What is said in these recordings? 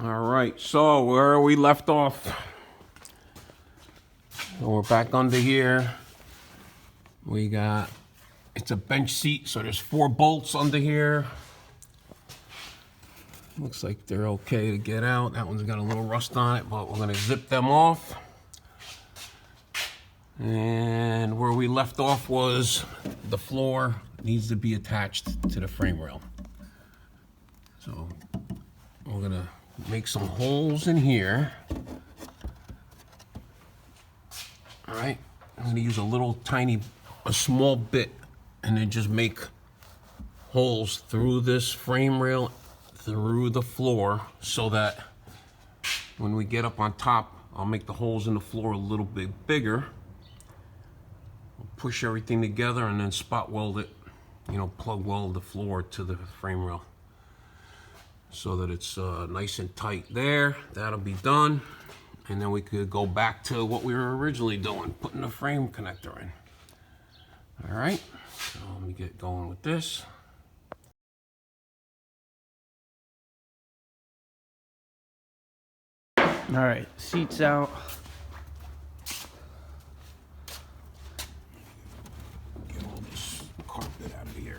All right, so where we left off, so we're back under here. We got, it's a bench seat, so there's 4 bolts under here. Looks like they're okay to get out. That one's got a little rust on it, but we're gonna zip them off. And where we left off was the floor needs to be attached to the frame rail. So we're gonna make some holes in here. All right, I'm gonna use a small bit, and then just make holes through this frame rail, through the floor, so that when we get up on top, I'll make the holes in the floor a little bit bigger. Push everything together and then spot weld it, plug weld the floor to the frame rail so that it's nice and tight there. That'll be done. And then we could go back to what we were originally doing, putting the frame connector in. All right, so let me get going with this. All right, seats out. Get all this carpet out of here.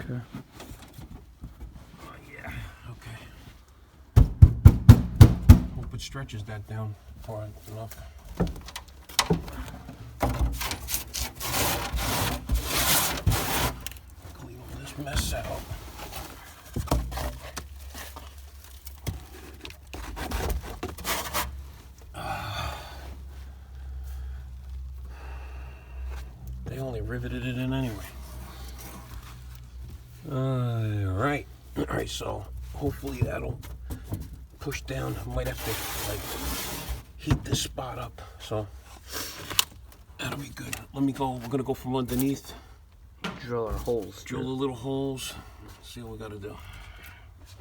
Okay. Oh, yeah, okay. Hope it stretches that down far enough. Clean all this mess out. They only riveted it in anyway. All right, so hopefully that'll push down. I might have to heat this spot up, so that'll be good. Let me go, we're gonna go from underneath. Drill our holes. Drill the little holes, see what we gotta do.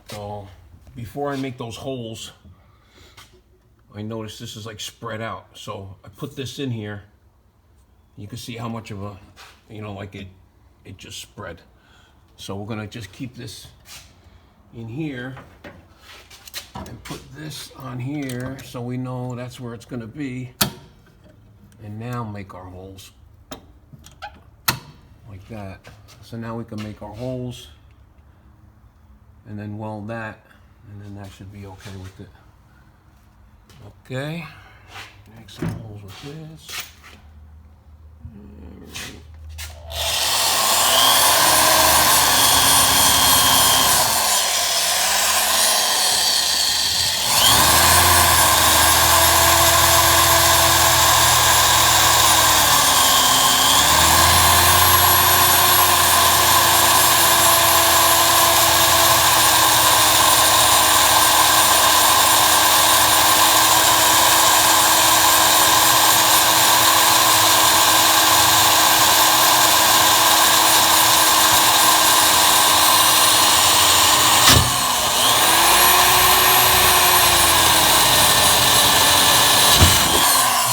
So before I make those holes, I noticed this is like spread out. So I put this in here. You can see how much of a, it just spread. So we're gonna just keep this in here and put this on here so we know that's where it's gonna be. And now make our holes like that. So now we can make our holes and then weld that, and then that should be okay with it. Okay, make some holes with this.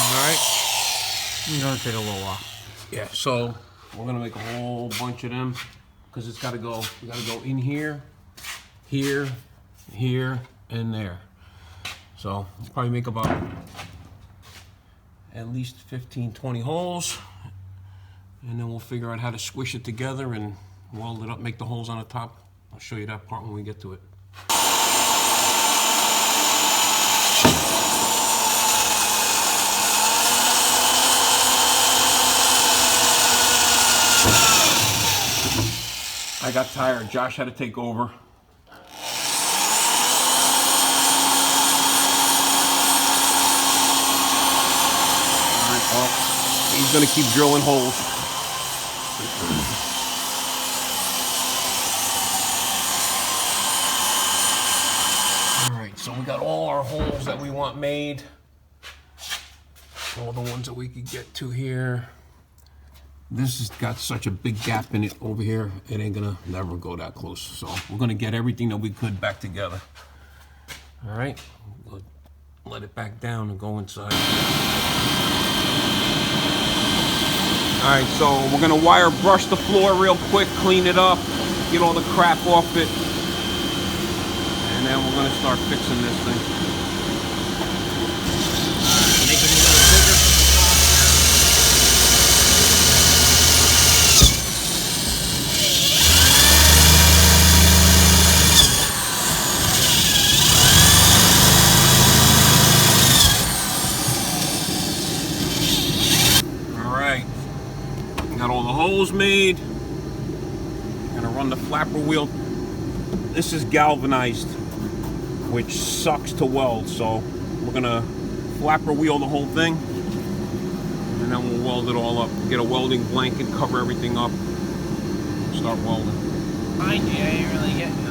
All right. It's gonna take a little while. Yeah, so we're gonna make a whole bunch of them because we gotta go in here, here, here, and there. So we'll probably make about at least 15, 20 holes, and then we'll figure out how to squish it together and weld it up, make the holes on the top. I'll show you that part when we get to it. I got tired. Josh had to take over. All right, well, he's gonna keep drilling holes. we got all our holes that we want made. All the ones that we could get to here. This has got such a big gap in it over here, it ain't gonna never go that close. So we're gonna get everything that we could back together. All right, we'll let it back down and go inside. All right, so we're gonna wire brush the floor real quick, clean it up, get all the crap off it, and then we're gonna start fixing this thing. Make it a little bigger. Got all the holes made. Gonna run the flapper wheel. This is galvanized, which sucks to weld, so we're gonna flapper wheel the whole thing, and then we'll weld it all up. Get a welding blanket, cover everything up, start welding. Mind you, I ain't really getting none.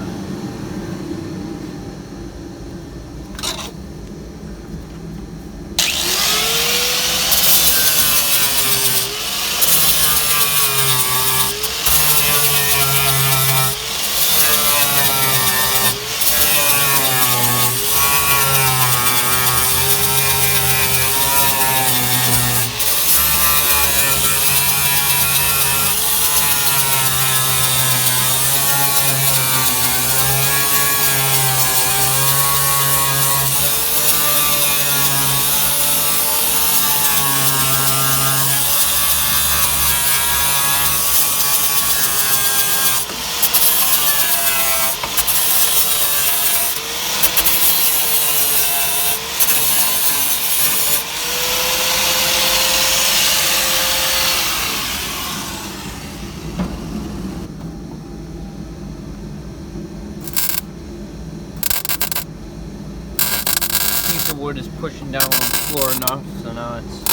The wood is pushing down on the floor enough, so now it's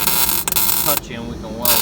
touching and we can weld it.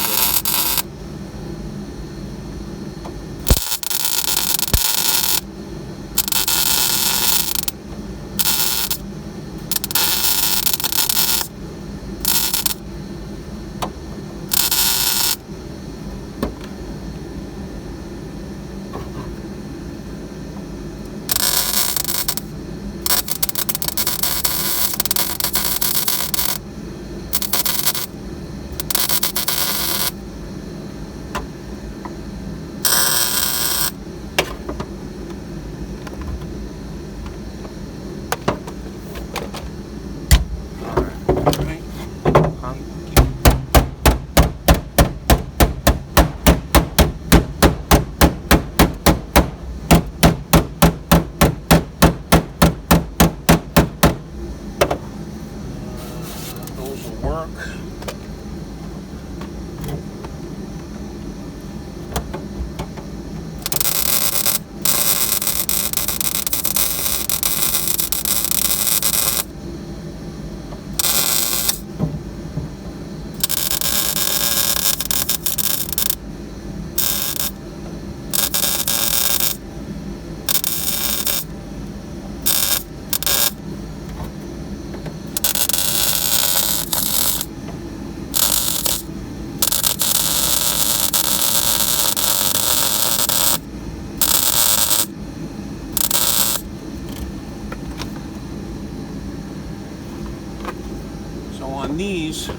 On these, I'm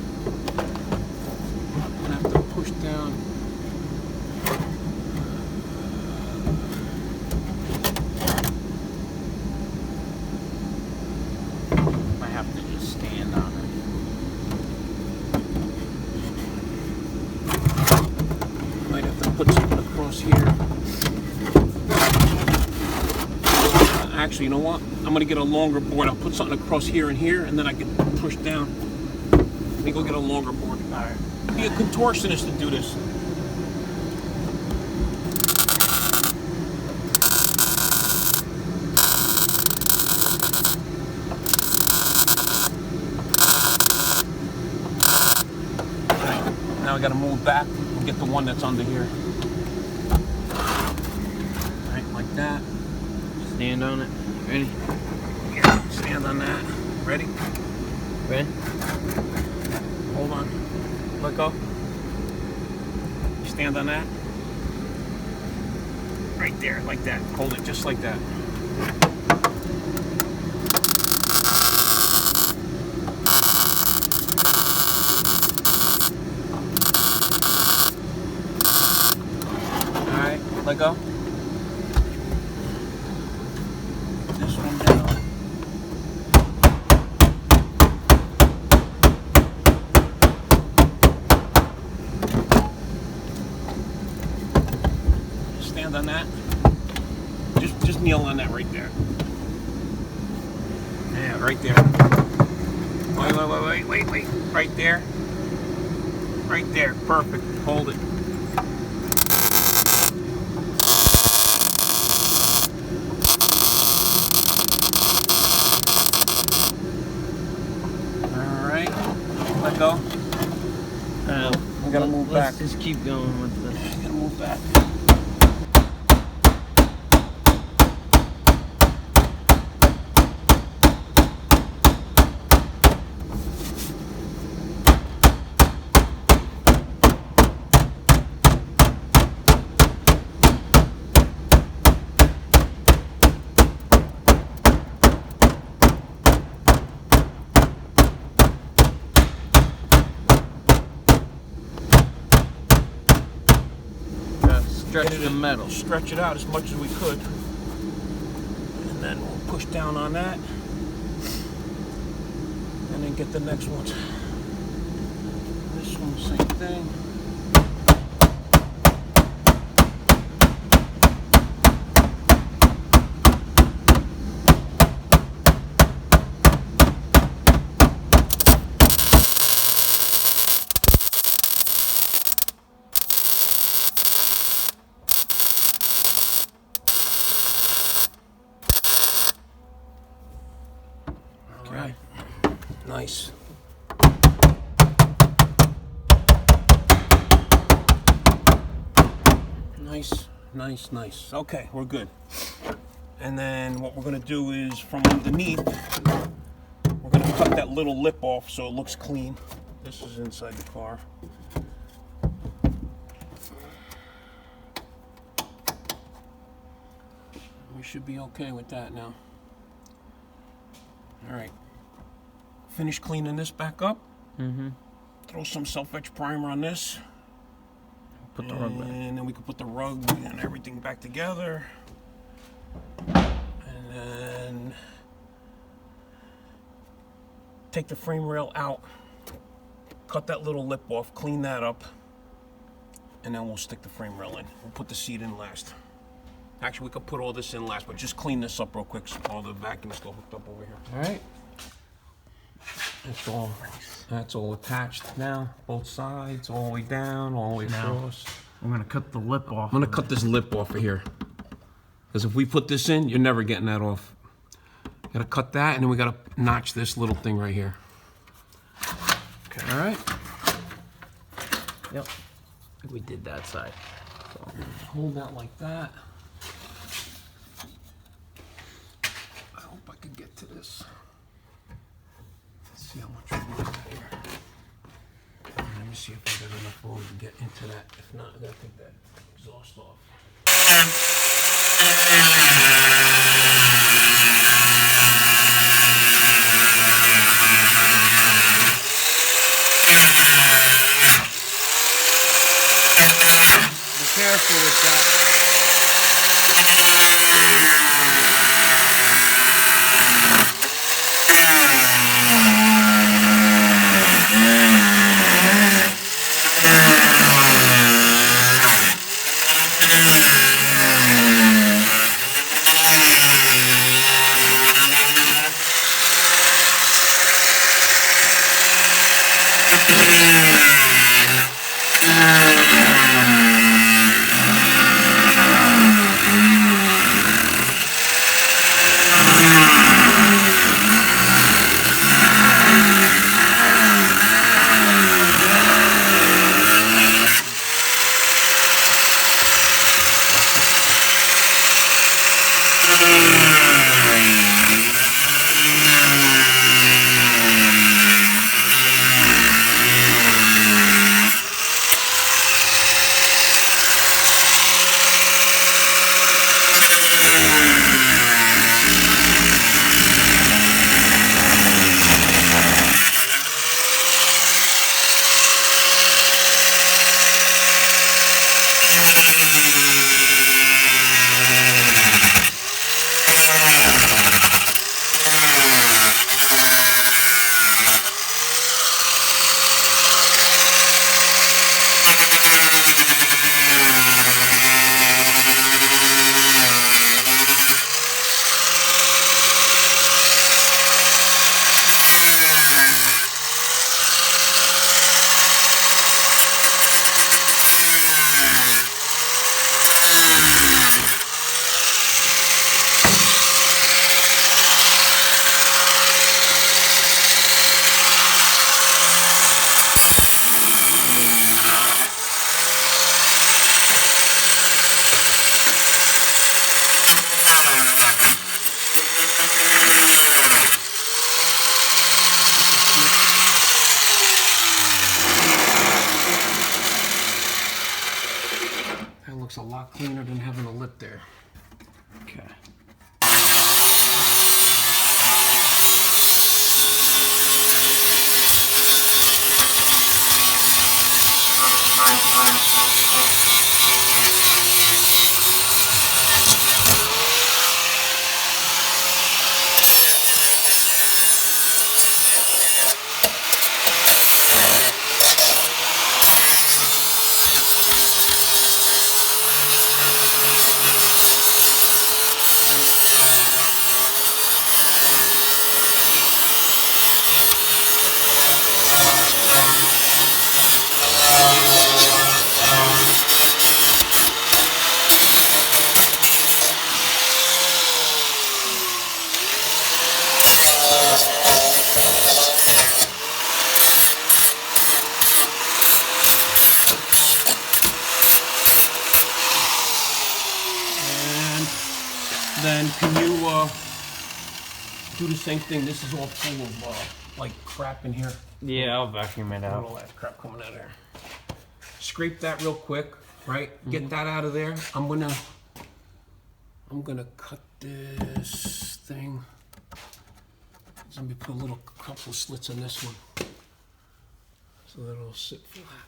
gonna have to push down. I have to just stand on it. Might have to put something across here. Actually, you know what? I'm gonna get a longer board. I'll put something across here, and then I can push down. Let me go get a longer board. All right. Be a contortionist to do this. Now I gotta move back and get the one that's under here. Right, like that. Stand on it. Ready? Here, stand on that. Ready? Ready? Hold on. Let go. Stand on that. Right there, like that. Hold it just like that. Alright, let go. This one down. Stand on that. Just kneel on that right there. Yeah, right there. Wait. Right there. Right there. Perfect. Hold it. Alright. Let go. We gotta move back. Let's just keep going with this. Gotta move back. Stretch the metal. Stretch it out as much as we could. And then we'll push down on that. And then get the next one. This one, same thing. Right. Nice. Nice. Okay, we're good. And then what we're gonna do is from underneath, we're gonna cut that little lip off so it looks clean. This is inside the car. We should be okay with that now. All right. Finish cleaning this back up. Mm-hmm. Throw some self-etch primer on this. Put the rug back. And then we can put the rug and everything back together. And then take the frame rail out. Cut that little lip off. Clean that up. And then we'll stick the frame rail in. We'll put the seat in last. Actually, we could put all this in last, but just clean this up real quick so all the vacuum's still hooked up over here. All right. That's all attached now. Both sides, all the way down, all the way across. I'm gonna cut the lip off. I'm gonna cut this lip off of here. Because if we put this in, you're never getting that off. Gotta cut that, and then we gotta notch this little thing right here. Okay. All right. Yep. We did that side. So hold that like that. I hope I can get to this. Let's see how much we got here. Let me see if I got enough room to get into that. If not, I gotta take that exhaust off. Be careful with that. cleaner than having a lip there. Okay. Then can you do the same thing? This is all full of like crap in here. Yeah, I'll vacuum it out. All that crap coming out of there. Scrape that real quick, right? Get that out of there. I'm gonna cut this thing. So let me put a little couple of slits in this one, so that it'll sit flat.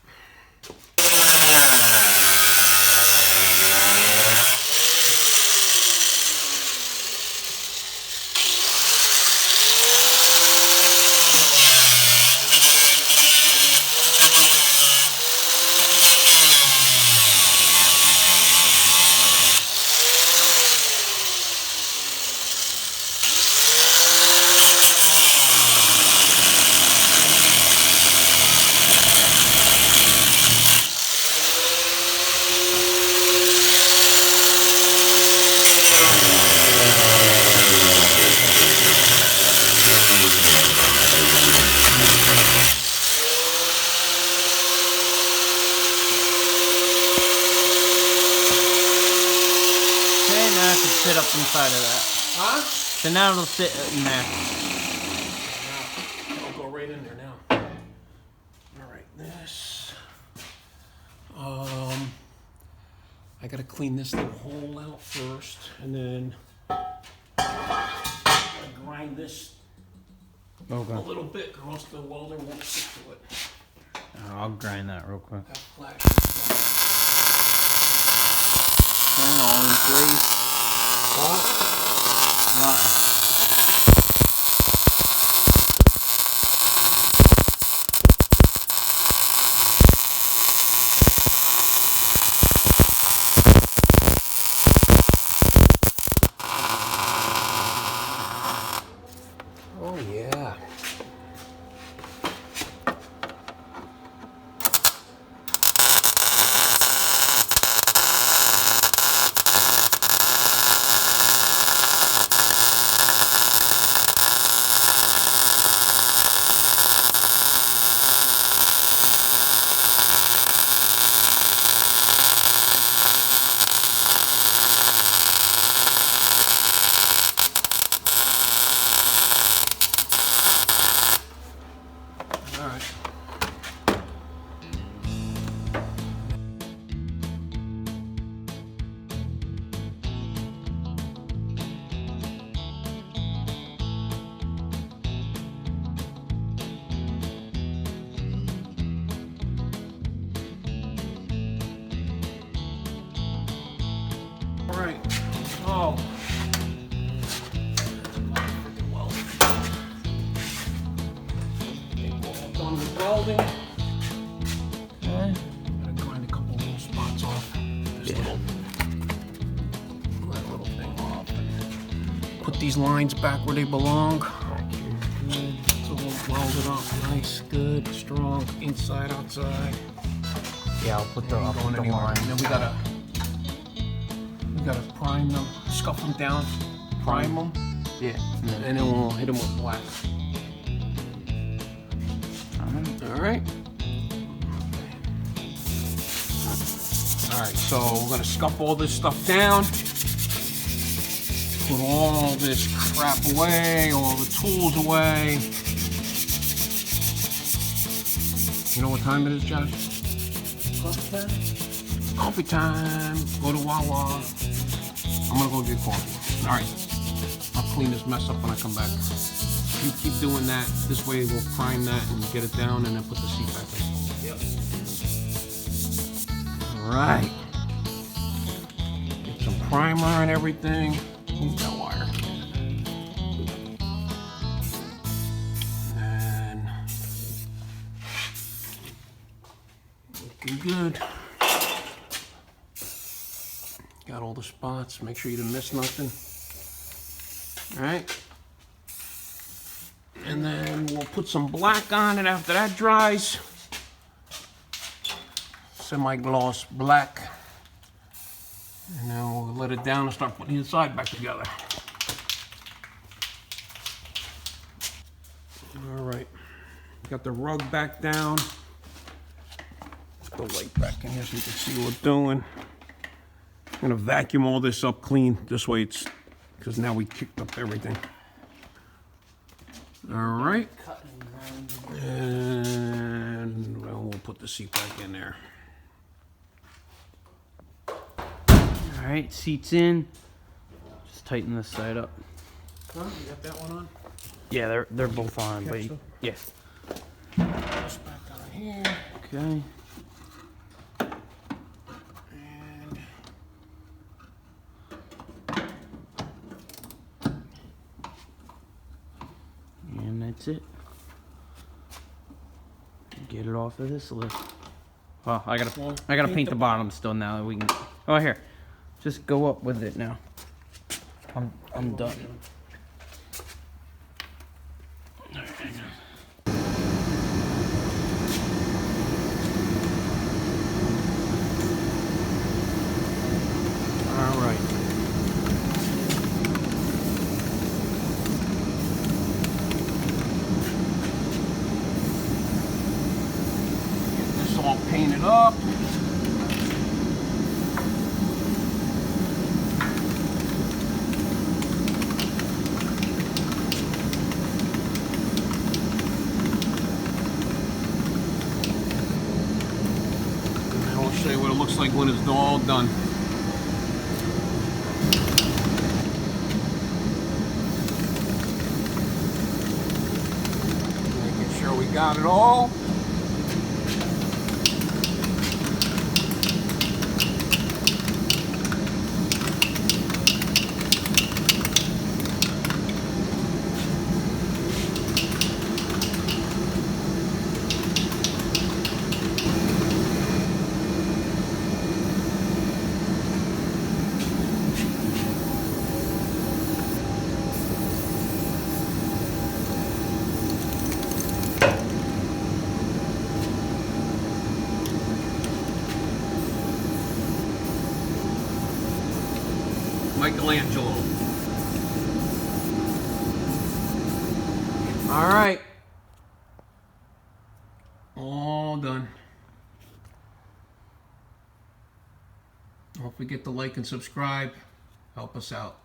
Sit up inside of that. Huh? So now it'll sit in there. It'll go right in there now. All right, this. I gotta clean this little hole out first, and then grind this a little bit, or else the welder won't stick to it. I'll grind that real quick. That flash. Turn on, please. Oh yeah. Alright, so all done with welding. Okay. Gotta grind a couple little spots off. This little thing off. Put these lines back where they belong. So we'll weld it up nice, good, strong, inside, outside. Yeah, I'll put the Ain't going anywhere. And then we gotta prime them, scuff them down, prime them, Yeah. and then we'll hit them with black. Alright. Alright, so we're gonna scuff all this stuff down. Put all this crap away, all the tools away. You know what time it is, Josh? Coffee time. Go to Wawa. I'm gonna go get coffee. All right. I'll clean this mess up when I come back. You keep doing that. This way we'll prime that and get it down and then put the seat back in. Yep. All right. Get some primer and everything. Move that wire. And looking good. Got all the spots. Make sure you didn't miss nothing. All right. And then we'll put some black on it after that dries. Semi-gloss black. And then we'll let it down and start putting the inside back together. All right. Got the rug back down. Put the light back in here so you can see what we're doing. I'm gonna vacuum all this up clean. This way it's, because now we kicked up everything. All right. And well, we'll put the seat back in there. All right, seat's in. Just tighten this side up. Huh? You got that one on? Yeah, they're both on, but yeah. This back on here. Okay. And that's it. Get it off of this list. Well, I gotta paint the bottom still now that we can. Oh, here, just go up with it now. I'm done. All right. Get this all painted up. And then we'll show you what it looks like when it's all done. We got it all. Michelangelo. All right. All done. Don't forget to like and subscribe. Help us out.